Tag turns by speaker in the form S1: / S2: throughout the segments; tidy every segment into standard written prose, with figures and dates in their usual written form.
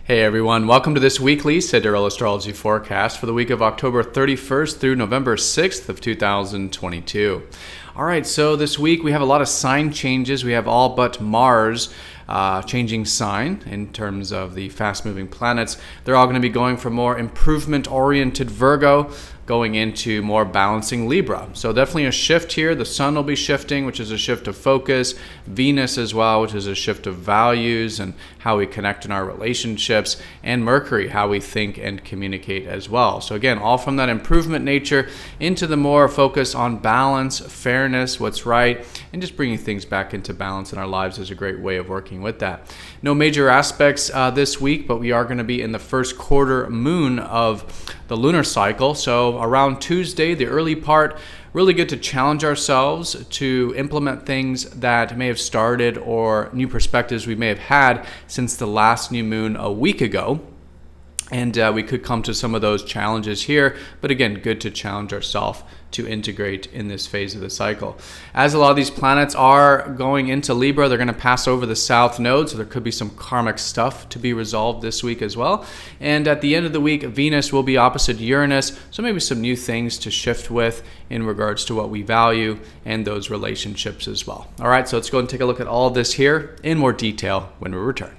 S1: Hey everyone, welcome to this weekly Sidereal Astrology forecast for the week of October 31st through November 6th of 2022. All right, so this week we have a lot of sign changes. We have all but Mars changing sign in terms of the fast-moving planets. They're all going to be going from more improvement-oriented Virgo going into more balancing Libra. So definitely a shift here. The sun will be shifting, which is a shift of focus. Venus as well, which is a shift of values and how we connect in our relationships. And Mercury, how we think and communicate as well. So again, all from that improvement nature into the more focus on balance, fairness, what's right, and just bringing things back into balance in our lives is a great way of working with that. No major aspects this week, but we are going to be in the first quarter moon of the lunar cycle. So around Tuesday, the early part, really good to challenge ourselves to implement things that may have started or new perspectives we may have had since the last new moon a week ago. And we could come to some of those challenges here, but again, good to challenge ourselves to integrate in this phase of the cycle. As a lot of these planets are going into Libra, they're going to pass over the south node, so there could be some karmic stuff to be resolved this week as well. And at the end of the week, Venus will be opposite Uranus, so maybe some new things to shift with in regards to what we value and those relationships as well. All right, so let's go and take a look at all of this here in more detail when we return.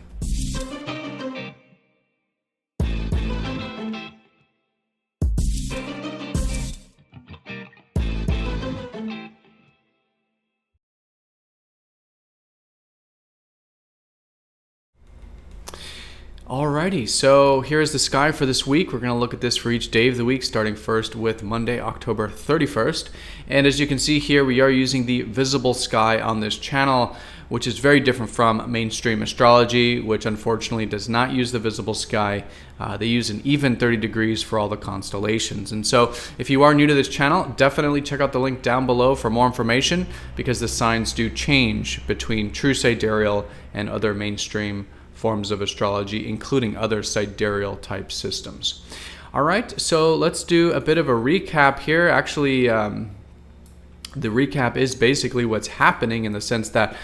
S1: Alrighty, so here's the sky for this week. We're going to look at this for each day of the week, starting first with Monday, October 31st. And as you can see here, we are using the visible sky on this channel, which is very different from mainstream astrology, which unfortunately does not use the visible sky. They use an even 30 degrees for all the constellations. And so if you are new to this channel, definitely check out the link down below for more information, because the signs do change between true sidereal and other mainstream forms of astrology, including other sidereal type systems. All right, so let's do a bit of a recap here. Actually, the recap is basically what's happening in the sense that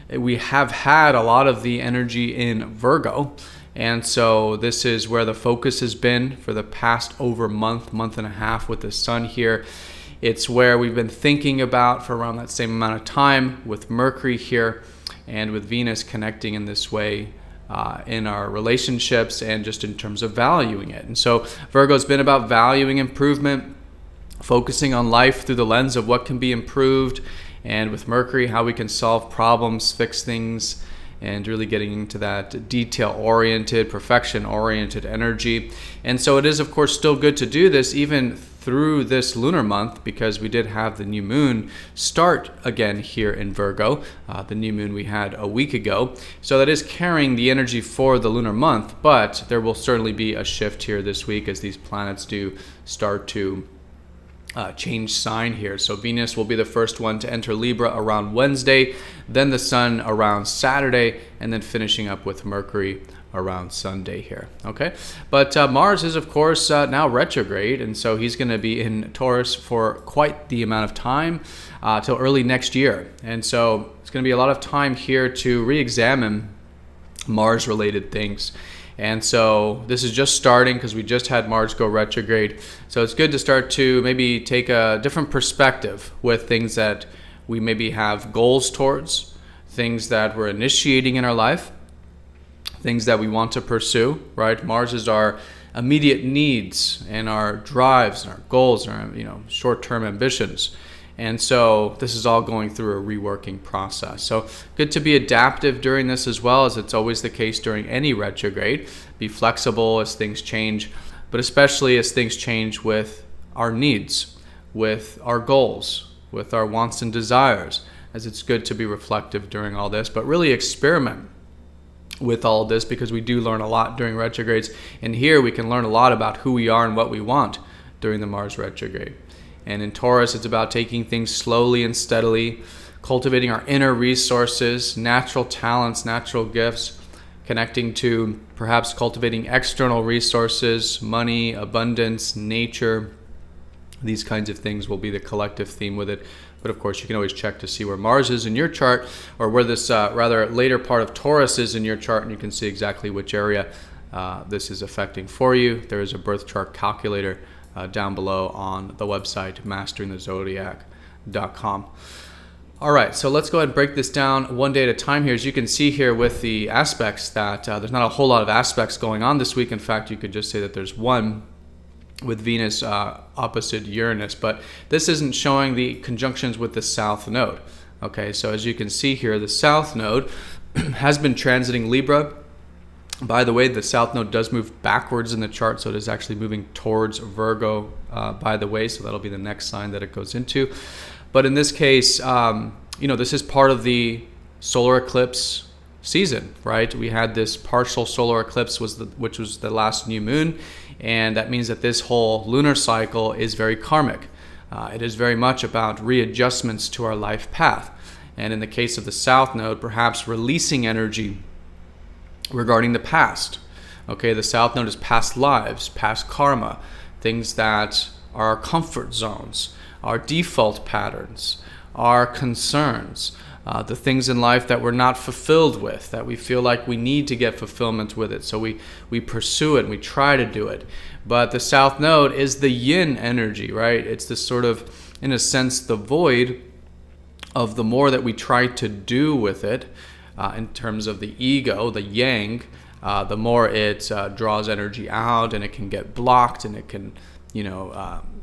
S1: we have had a lot of the energy in Virgo. And so this is where the focus has been for the past over month and a half with the sun here. It's where we've been thinking about for around that same amount of time with Mercury here and with Venus connecting in this way in our relationships and just in terms of valuing it. And so Virgo's been about valuing improvement, focusing on life through the lens of what can be improved, and with Mercury, how we can solve problems, fix things, and really getting into that detail-oriented, perfection-oriented energy. And so it is, of course, still good to do this even through this lunar month, because we did have the new moon start again here in Virgo, the new moon we had a week ago. So that is carrying the energy for the lunar month, but there will certainly be a shift here this week as these planets do start to change sign here. So Venus will be the first one to enter Libra around Wednesday, then the sun around Saturday, and then finishing up with Mercury around Sunday here. Okay, but Mars is of course now retrograde, and so he's going to be in Taurus for quite the amount of time till early next year. And so it's going to be a lot of time here to re-examine Mars related things. And so this is just starting because we just had Mars go retrograde. So it's good to start to maybe take a different perspective with things that we maybe have goals towards, things that we're initiating in our life, things that we want to pursue, right? Mars is our immediate needs and our drives and our goals and our, short-term ambitions. And so this is all going through a reworking process. So good to be adaptive during this as well, as it's always the case during any retrograde. Be flexible as things change, but especially as things change with our needs, with our goals, with our wants and desires, as it's good to be reflective during all this, but really experiment with all this, because we do learn a lot during retrogrades. And here we can learn a lot about who we are and what we want during the Mars retrograde. And in Taurus, it's about taking things slowly and steadily, cultivating our inner resources, natural talents, natural gifts, connecting to perhaps cultivating external resources, money, abundance, nature. These kinds of things will be the collective theme with it. But of course, you can always check to see where Mars is in your chart, or where this rather later part of Taurus is in your chart, and you can see exactly which area this is affecting for you. There is a birth chart calculator down below on the website masteringthezodiac.com. All right, so let's go ahead and break this down one day at a time here. As you can see here with the aspects that there's not a whole lot of aspects going on this week. In fact, you could just say that there's one with Venus opposite Uranus, but this isn't showing the conjunctions with the South Node. Okay, so as you can see here, the South Node has been transiting Libra. By the way, the South Node does move backwards in the chart, so it is actually moving towards Virgo, by the way, so that'll be the next sign that it goes into. But in this case, this is part of the solar eclipse season, right? We had this partial solar eclipse, which was the last new moon, and that means that this whole lunar cycle is very karmic. It is very much about readjustments to our life path. And in the case of the South Node, perhaps releasing energy regarding the past. Okay, the South Node is past lives, past karma, things that are our comfort zones, our default patterns, our concerns, the things in life that we're not fulfilled with, that we feel like we need to get fulfillment with it. So we pursue it and we try to do it. But the South Node is the yin energy, right? It's this sort of, in a sense, the void of the more that we try to do with it in terms of the ego, the yang, the more it draws energy out, and it can get blocked, and it can,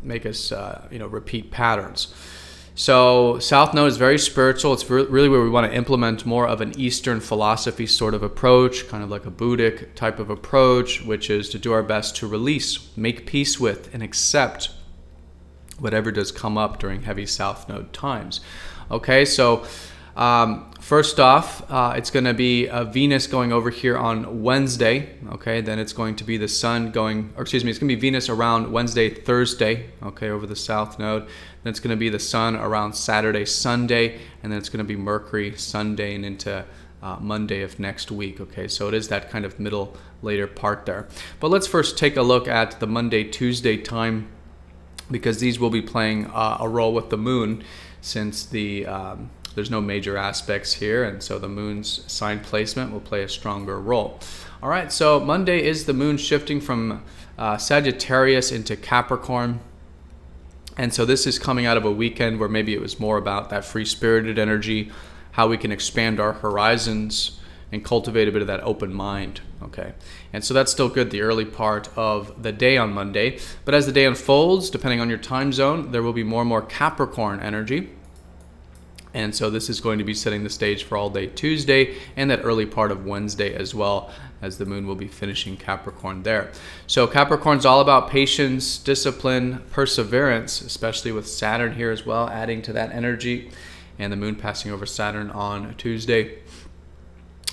S1: make us, repeat patterns. So South Node is very spiritual. It's really where we want to implement more of an Eastern philosophy sort of approach, kind of like a Buddhic type of approach, which is to do our best to release, make peace with, and accept whatever does come up during heavy South Node times. Okay, so first off, it's going to be Venus going over here on Wednesday. Okay, then it's going to be the Sun it's going to be Venus around Wednesday, Thursday. Okay, over the South Node. Then it's going to be the Sun around Saturday, Sunday, and then it's going to be Mercury Sunday and into Monday of next week. Okay, so it is that kind of later part there. But let's first take a look at the Monday, Tuesday time, because these will be playing a role with the Moon, since there's no major aspects here, and so the Moon's sign placement will play a stronger role. All right, so Monday is the Moon shifting from Sagittarius into Capricorn. And so this is coming out of a weekend where maybe it was more about that free-spirited energy, how we can expand our horizons and cultivate a bit of that open mind, okay? And so that's still good, the early part of the day on Monday. But as the day unfolds, depending on your time zone, there will be more and more Capricorn energy. And so this is going to be setting the stage for all day Tuesday and that early part of Wednesday as well, as the Moon will be finishing Capricorn there. So Capricorn's all about patience, discipline, perseverance, especially with Saturn here as well, adding to that energy, and the Moon passing over Saturn on Tuesday.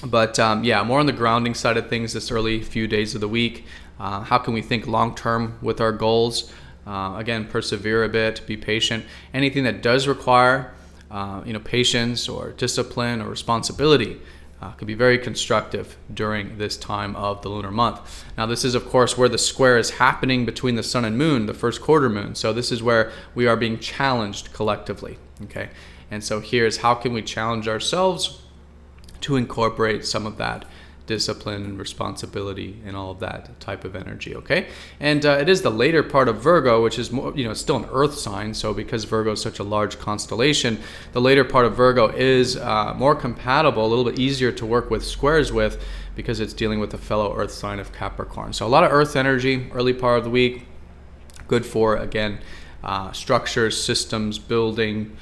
S1: But more on the grounding side of things this early few days of the week. How can we think long-term with our goals? Again, persevere a bit, be patient. Anything that does require patience or discipline or responsibility could be very constructive during this time of the lunar month. Now, this is, of course, where the square is happening between the Sun and Moon, the first quarter moon. So this is where we are being challenged collectively, okay? And so here's how can we challenge ourselves to incorporate some of that discipline and responsibility and all of that type of energy, okay? And it is the later part of Virgo, which is more, it's still an earth sign. So because Virgo is such a large constellation, the later part of Virgo is more compatible, a little bit easier to work with squares with, because it's dealing with a fellow earth sign of Capricorn. So a lot of earth energy, early part of the week, good for, again, structures, systems, building,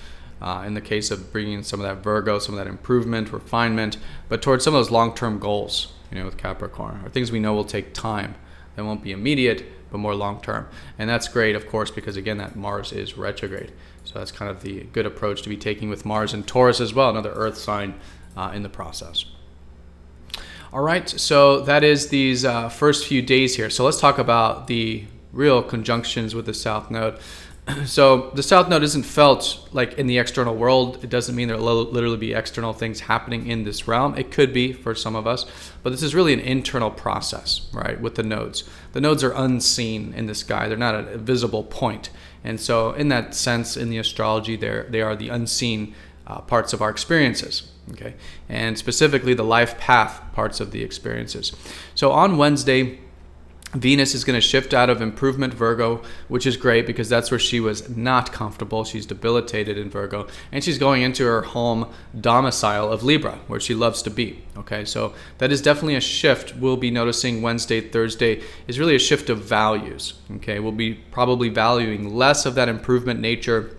S1: in the case of bringing in some of that Virgo, some of that improvement, refinement, but towards some of those long-term goals, with Capricorn, or things we know will take time. That won't be immediate, but more long-term. And that's great, of course, because again, that Mars is retrograde. So that's kind of the good approach to be taking with Mars and Taurus as well, another earth sign in the process. All right, so that is these first few days here. So let's talk about the real conjunctions with the South Node. So the South Node isn't felt like in the external world. It doesn't mean there will literally be external things happening in this realm. It could be for some of us, but this is really an internal process, right, with the nodes. The nodes are unseen in the sky. They're not a visible point. And so in that sense, in the astrology, they are the unseen parts of our experiences, okay? And specifically the life path parts of the experiences. So on Wednesday, Venus is going to shift out of improvement Virgo, which is great because that's where she was not comfortable. She's debilitated in Virgo, and she's going into her home domicile of Libra, where she loves to be. Okay, so that is definitely a shift. We'll be noticing Wednesday, Thursday is really a shift of values. Okay, we'll be probably valuing less of that improvement nature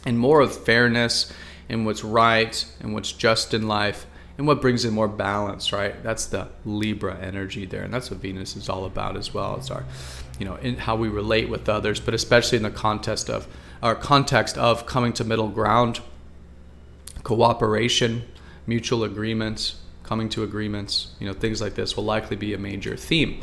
S1: and more of fairness and what's right and what's just in life, and what brings in more balance, right? That's the Libra energy there, and that's what Venus is all about as well. It's our, in how we relate with others, but especially in the context of coming to middle ground, cooperation, mutual agreements, coming to agreements, things like this will likely be a major theme.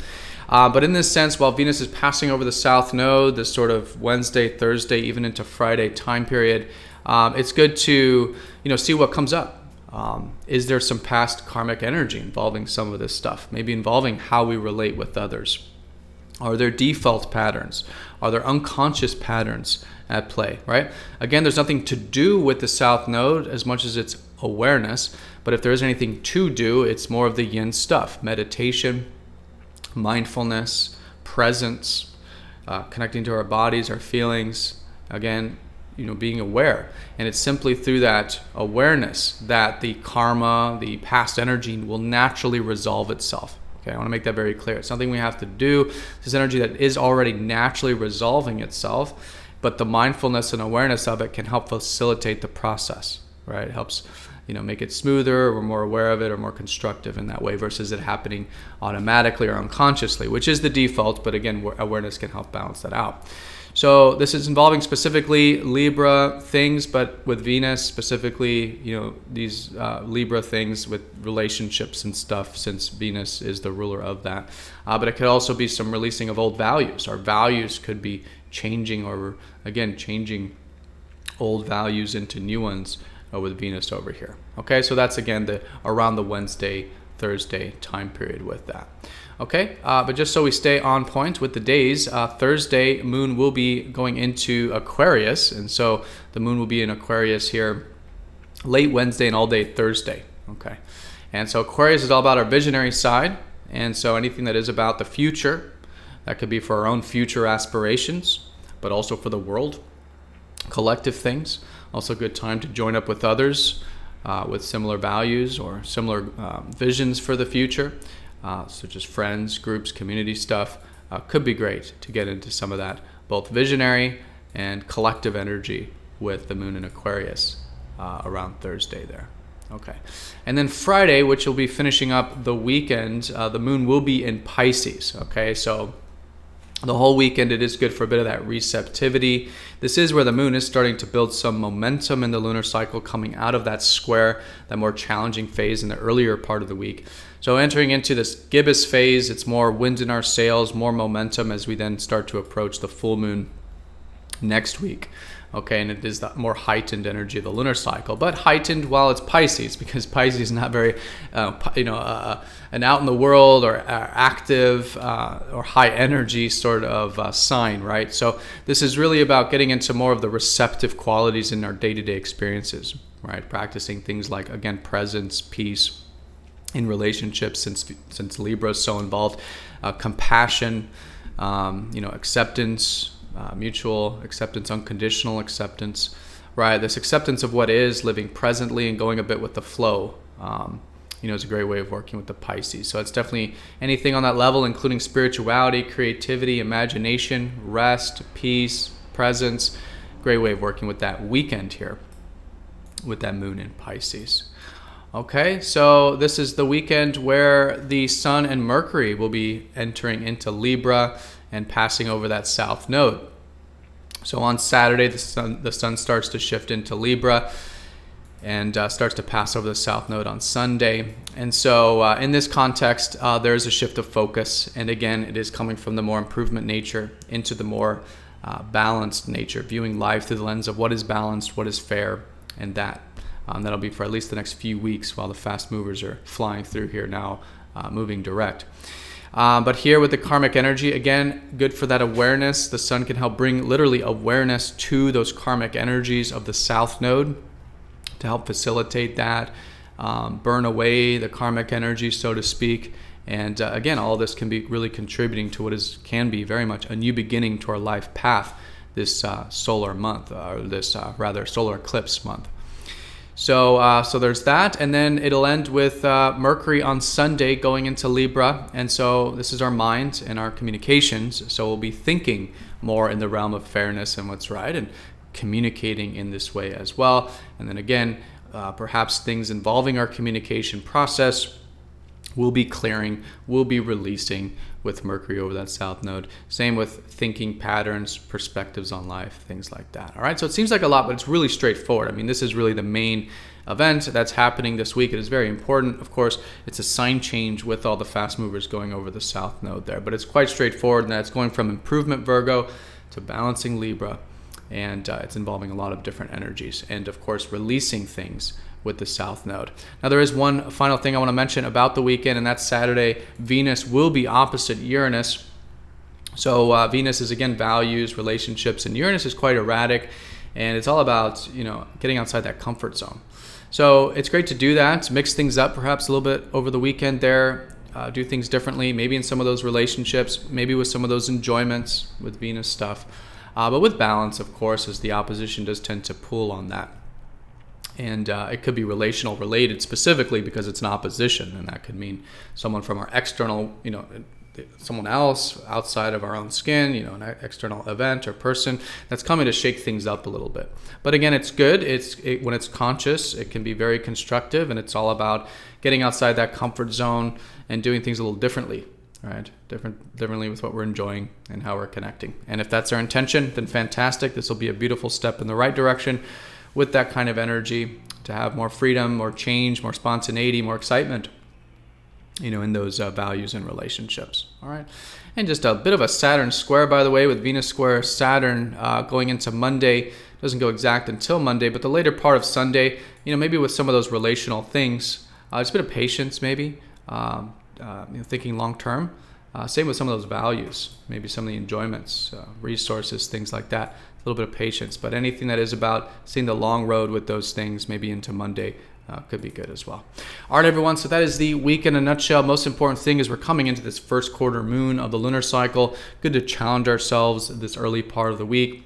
S1: But in this sense, while Venus is passing over the South Node, this sort of Wednesday, Thursday, even into Friday time period, it's good to, see what comes up. Is there some past karmic energy involving some of this stuff? Maybe involving how we relate with others. Are there default patterns? Are there unconscious patterns at play, right? Again, there's nothing to do with the South Node as much as it's awareness. But if there is anything to do, it's more of the yin stuff. Meditation, mindfulness, presence, connecting to our bodies, our feelings. Again, being aware. And it's simply through that awareness that the karma, the past energy will naturally resolve itself. Okay, I want to make that very clear. It's something we have to do. This energy that is already naturally resolving itself, but the mindfulness and awareness of it can help facilitate the process, right? It helps, make it smoother. We're more aware of it or more constructive in that way versus it happening automatically or unconsciously, which is the default. But again, awareness can help balance that out. So this is involving specifically Libra things, but with Venus specifically, these Libra things with relationships and stuff, since Venus is the ruler of that. But it could also be some releasing of old values. Our values could be changing, or again, changing old values into new ones with Venus over here. Okay, so that's again around the Wednesday, Thursday time period with that. Okay, but just so we stay on point with the days, Thursday, moon will be going into Aquarius, and so the moon will be in Aquarius here late Wednesday and all day Thursday. Okay, and so Aquarius is all about our visionary side, and so anything that is about the future, that could be for our own future aspirations, but also for the world, collective things. Also a good time to join up with others with similar values or similar visions for the future. Such as friends, groups, community stuff, could be great to get into some of that, both visionary and collective energy with the moon in Aquarius around Thursday there. Okay. And then Friday, which will be finishing up the weekend, the moon will be in Pisces. Okay, so the whole weekend it is good for a bit of that receptivity. This is where the moon is starting to build some momentum in the lunar cycle, coming out of that square, that more challenging phase in the earlier part of the week. So entering into this gibbous phase, it's more wind in our sails, more momentum as we then start to approach the full moon next week. Okay, and it is that more heightened energy of the lunar cycle, but heightened while it's Pisces, because Pisces is not very, an out in the world or active or high energy sort of sign, right? So this is really about getting into more of the receptive qualities in our day-to-day experiences, right? Practicing things like, again, presence, peace in relationships, since Libra is so involved, compassion, acceptance. Mutual acceptance, unconditional acceptance, right? This acceptance of what is, living presently and going a bit with the flow, is a great way of working with the Pisces. So it's definitely anything on that level, including spirituality, creativity, imagination, rest, peace, presence. Great way of working with that weekend here with that moon in Pisces. Okay, so this is the weekend where the Sun and Mercury will be entering into Libra and passing over that South Node. So on Saturday, the sun starts to shift into Libra and starts to pass over the South Node on Sunday. And so in this context, there is a shift of focus. And again, it is coming from the more improvement nature into the more balanced nature, viewing life through the lens of what is balanced, what is fair, and that. That'll be for at least the next few weeks while the fast movers are flying through here now, moving direct. But here with the karmic energy, again, good for that awareness. The sun can help bring literally awareness to those karmic energies of the South Node, to help facilitate that, burn away the karmic energy, so to speak. And again, all this can be really contributing to what can be very much a new beginning to our life path this solar month, or this rather solar eclipse month. So there's that, and then it'll end with Mercury on Sunday going into Libra, and so this is our mind and our communications. So we'll be thinking more in the realm of fairness and what's right, and communicating in this way as well. And then again, perhaps things involving our communication process will be clearing, will be releasing with Mercury over that south node. Same with thinking patterns, perspectives on life, things like that. All right, so it seems like a lot, but it's really straightforward. I mean, this is really the main event that's happening this week. It is very important. Of course, it's a sign change with all the fast movers going over the south node there, but it's quite straightforward, and that's going from improvement Virgo to balancing Libra, and it's involving a lot of different energies, and of course, releasing things with the south node. Now, there is one final thing I want to mention about the weekend, and that's Saturday. Venus will be opposite Uranus. So Venus is, again, values, relationships, and Uranus is quite erratic, and it's all about, getting outside that comfort zone. So it's great to do that, mix things up perhaps a little bit over the weekend there, do things differently, maybe in some of those relationships, maybe with some of those enjoyments with Venus stuff, but with balance, of course, as the opposition does tend to pull on that. And it could be relational related specifically because it's an opposition, and that could mean someone from our external, someone else outside of our own skin, an external event or person that's coming to shake things up a little bit. But again, it's good. When it's conscious, it can be very constructive, and it's all about getting outside that comfort zone and doing things a little differently, right? Differently with what we're enjoying and how we're connecting. And if that's our intention, then fantastic. This will be a beautiful step in the right direction with that kind of energy to have more freedom, more change, more spontaneity, more excitement, in those values and relationships. All right. And just a bit of a Saturn square, by the way, with Venus square Saturn going into Monday. Doesn't go exact until Monday, but the later part of Sunday, maybe with some of those relational things, just a bit of patience, maybe, thinking long term. Same with some of those values, maybe some of the enjoyments, resources, things like that. A little bit of patience, but anything that is about seeing the long road with those things, maybe into Monday, could be good as well. All right, everyone. So that is the week in a nutshell. Most important thing is we're coming into this first quarter moon of the lunar cycle. Good to challenge ourselves this early part of the week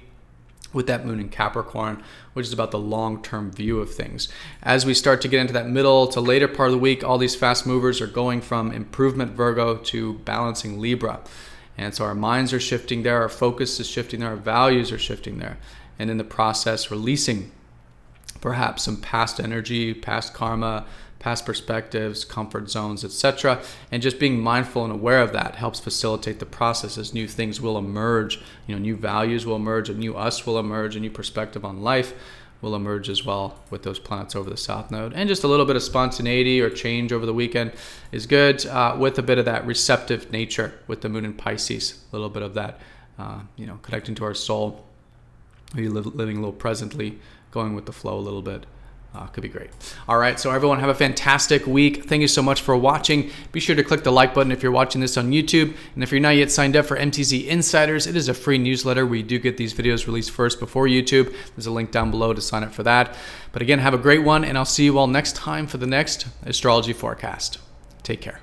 S1: with that moon in Capricorn, which is about the long-term view of things. As we start to get into that middle to later part of the week, all these fast movers are going from improvement Virgo to balancing Libra. And so our minds are shifting there, our focus is shifting there, our values are shifting there. And in the process, releasing perhaps some past energy, past karma, past perspectives, comfort zones, etc. And just being mindful and aware of that helps facilitate the process as new things will emerge. New values will emerge, a new us will emerge, a new perspective on life will emerge as well with those planets over the south node. And just a little bit of spontaneity or change over the weekend is good, with a bit of that receptive nature with the moon in Pisces, a little bit of that, connecting to our soul, maybe living a little presently, going with the flow a little bit. Could be great. All right, so everyone have a fantastic week. Thank you so much for watching. Be sure to click the like button if you're watching this on YouTube. And if you're not yet signed up for MTZ Insiders, it is a free newsletter where you do get these videos released first before YouTube. There's a link down below to sign up for that. But again, have a great one, and I'll see you all next time for the next astrology forecast. Take care.